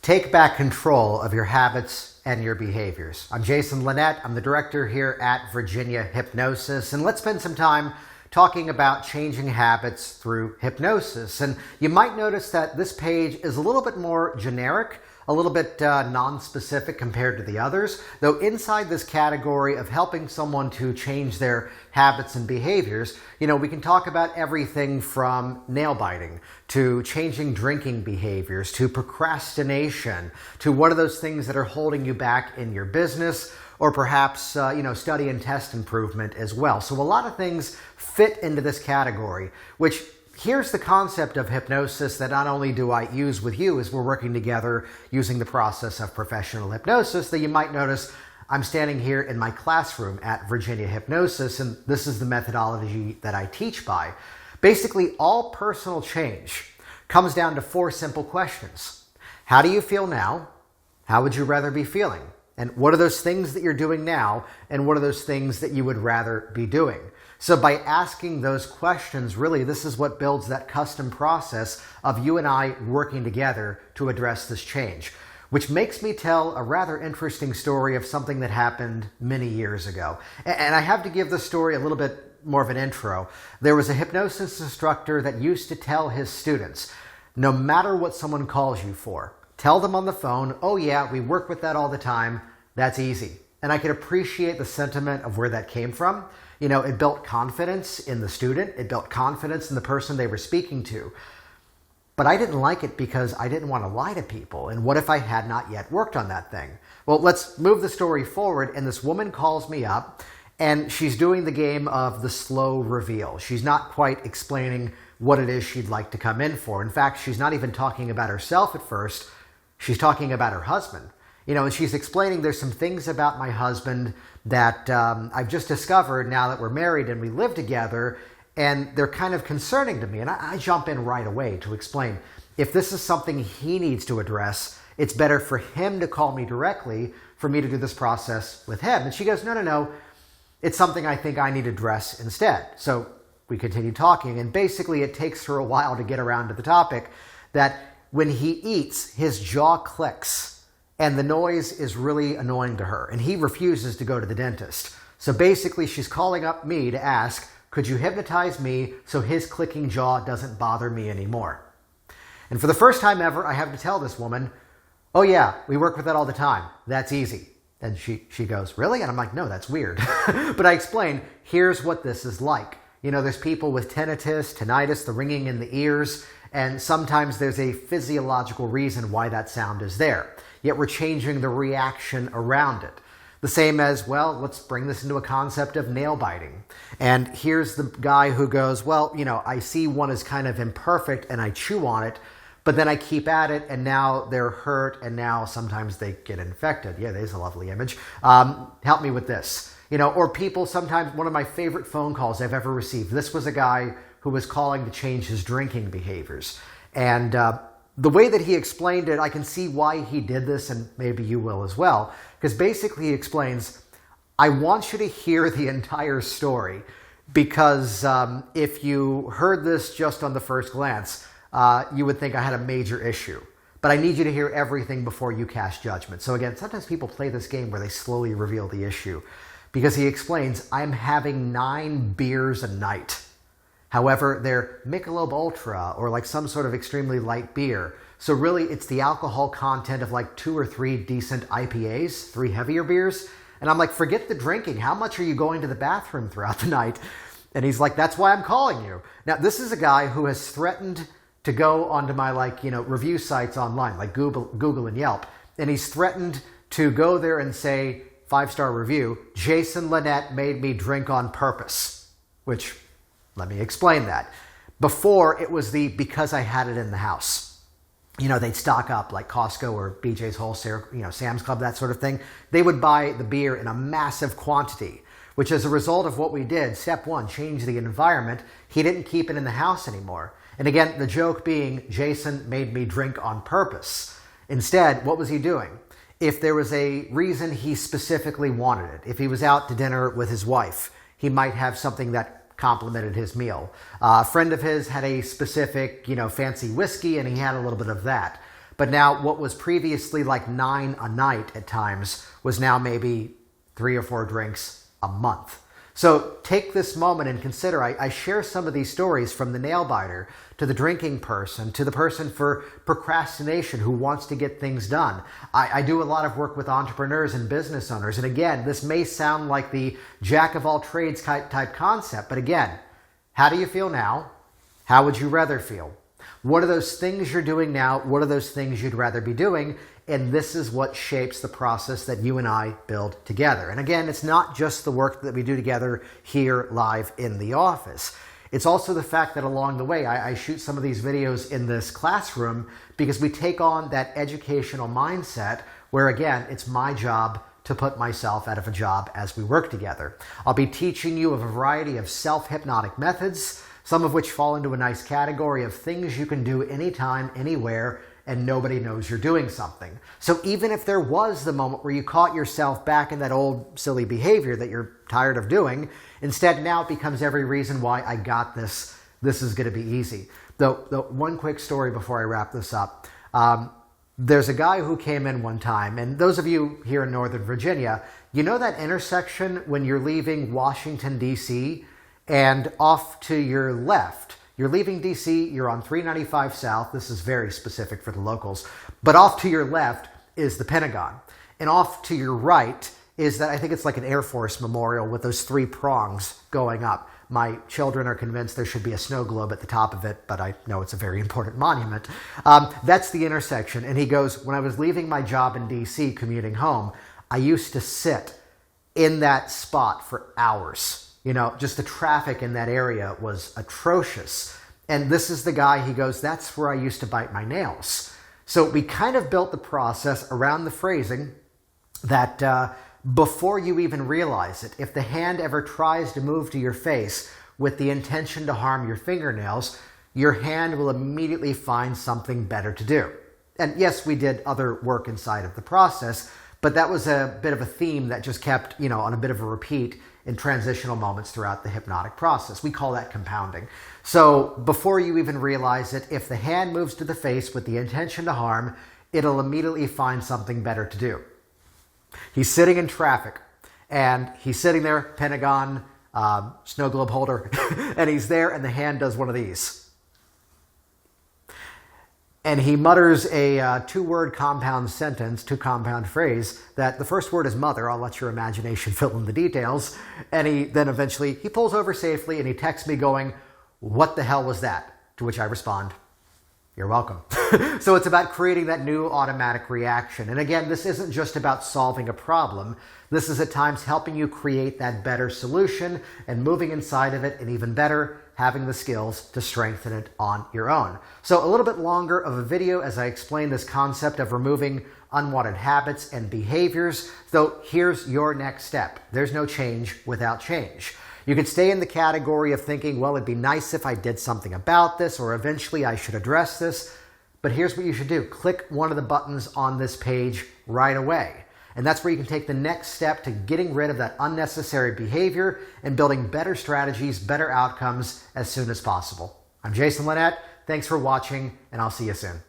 Take back control of your habits and your behaviors. I'm Jason Lynette. I'm the director here at Virginia Hypnosis, and let's spend some time talking about changing habits through hypnosis. And you might notice that this page is a little bit more generic, a little bit non-specific compared to the others, though inside this category of helping someone to change their habits and behaviors, we can talk about everything from nail biting to changing drinking behaviors to procrastination to what are those things that are holding you back in your business, or perhaps, study and test improvement as well. So a lot of things fit into this category, which here's the concept of hypnosis that not only do I use with you as we're working together using the process of professional hypnosis, that you might notice I'm standing here in my classroom at Virginia Hypnosis, and this is the methodology that I teach by. Basically, all personal change comes down to 4 simple questions. How do you feel now? How would you rather be feeling? And what are those things that you're doing now? And what are those things that you would rather be doing? So by asking those questions, really, this is what builds that custom process of you and I working together to address this change, which makes me tell a rather interesting story of something that happened many years ago. And I have to give this story a little bit more of an intro. There was a hypnosis instructor that used to tell his students, no matter what someone calls you for, tell them on the phone, oh yeah, we work with that all the time, that's easy. And I could appreciate the sentiment of where that came from. It built confidence in the student. It built confidence in the person they were speaking to. But I didn't like it because I didn't want to lie to people. And what if I had not yet worked on that thing? Well, let's move the story forward. And this woman calls me up and she's doing the game of the slow reveal. She's not quite explaining what it is she'd like to come in for. In fact, she's not even talking about herself at first. She's talking about her husband. And she's explaining there's some things about my husband that I've just discovered now that we're married and we live together, and they're kind of concerning to me. And I jump in right away to explain, if this is something he needs to address, it's better for him to call me directly for me to do this process with him. And she goes, no, it's something I think I need to address instead. So we continue talking, and basically it takes her a while to get around to the topic that when he eats, his jaw clicks. And the noise is really annoying to her. And he refuses to go to the dentist. So basically, she's calling up me to ask, could you hypnotize me so his clicking jaw doesn't bother me anymore? And for the first time ever, I have to tell this woman, oh yeah, we work with that all the time. That's easy. And she goes, really? And I'm like, no, that's weird. But I explain, here's what this is like. There's people with tinnitus, the ringing in the ears, and sometimes there's a physiological reason why that sound is there. Yet we're changing the reaction around it. The same as, well, let's bring this into a concept of nail biting. And here's the guy who goes, well, I see one is kind of imperfect and I chew on it, but then I keep at it and now they're hurt and now sometimes they get infected. Yeah, there's a lovely image. Help me with this. Or people sometimes, one of my favorite phone calls I've ever received, this was a guy who was calling to change his drinking behaviors. And the way that he explained it, I can see why he did this, and maybe you will as well. Because basically he explains, I want you to hear the entire story, because if you heard this just on the first glance, you would think I had a major issue. But I need you to hear everything before you cast judgment. So again, sometimes people play this game where they slowly reveal the issue. Because he explains, I'm having 9 beers a night. However, they're Michelob Ultra or like some sort of extremely light beer. So really, it's the alcohol content of like 2 or 3 decent IPAs, 3 heavier beers. And I'm like, forget the drinking. How much are you going to the bathroom throughout the night? And he's like, that's why I'm calling you. Now, this is a guy who has threatened to go onto my review sites online, like Google and Yelp. And he's threatened to go there and say, 5-star review, Jason Lynette made me drink on purpose, which... let me explain that. Before, it was the because I had it in the house. They'd stock up like Costco or BJ's Wholesale, Sam's Club, that sort of thing. They would buy the beer in a massive quantity, which as a result of what we did, step 1, change the environment. He didn't keep it in the house anymore. And again, the joke being, Jason made me drink on purpose. Instead, what was he doing? If there was a reason he specifically wanted it, if he was out to dinner with his wife, he might have something that complimented his meal. A friend of his had a specific, fancy whiskey, and he had a little bit of that. But now what was previously like 9 a night at times was now maybe 3 or 4 drinks a month. So take this moment and consider, I share some of these stories from the nail biter to the drinking person, to the person for procrastination who wants to get things done. I do a lot of work with entrepreneurs and business owners. And again, this may sound like the jack of all trades type concept, but again, how do you feel now? How would you rather feel? What are those things you're doing now? What are those things you'd rather be doing? And this is what shapes the process that you and I build together. And again, it's not just the work that we do together here live in the office. It's also the fact that along the way, I shoot some of these videos in this classroom because we take on that educational mindset where, again, it's my job to put myself out of a job as we work together. I'll be teaching you a variety of self-hypnotic methods, some of which fall into a nice category of things you can do anytime, anywhere, and nobody knows you're doing something. So even if there was the moment where you caught yourself back in that old silly behavior that you're tired of doing, instead now it becomes every reason why I got this. This is going to be easy. The one quick story before I wrap this up. There's a guy who came in one time, and those of you here in Northern Virginia, you know that intersection when you're leaving Washington, D.C., and off to your left, you're leaving DC, you're on 395 South. This is very specific for the locals. But off to your left is the Pentagon. And off to your right is that, I think it's like an Air Force memorial with those 3 prongs going up. My children are convinced there should be a snow globe at the top of it, but I know it's a very important monument. That's the intersection. And he goes, when I was leaving my job in DC commuting home, I used to sit in that spot for hours. You know, just the traffic in that area was atrocious. And this is the guy, he goes, that's where I used to bite my nails. So we kind of built the process around the phrasing that before you even realize it, if the hand ever tries to move to your face with the intention to harm your fingernails, your hand will immediately find something better to do. And yes, we did other work inside of the process, but that was a bit of a theme that just kept, on a bit of a repeat in transitional moments throughout the hypnotic process. We call that compounding. So before you even realize it, if the hand moves to the face with the intention to harm, it'll immediately find something better to do. He's sitting in traffic, and he's sitting there, Pentagon, snow globe holder, and he's there, and the hand does one of these. And he mutters a 2-word compound sentence, 2-compound phrase, that the first word is mother. I'll let your imagination fill in the details. And he then eventually, he pulls over safely and he texts me going, what the hell was that? To which I respond, you're welcome. So it's about creating that new automatic reaction. And again, this isn't just about solving a problem. This is at times helping you create that better solution and moving inside of it, and even better, having the skills to strengthen it on your own. So a little bit longer of a video as I explain this concept of removing unwanted habits and behaviors. So here's your next step. There's no change without change. You could stay in the category of thinking, well, it'd be nice if I did something about this, or eventually I should address this. But here's what you should do. Click one of the buttons on this page right away. And that's where you can take the next step to getting rid of that unnecessary behavior and building better strategies, better outcomes as soon as possible. I'm Jason Linett. Thanks for watching, and I'll see you soon.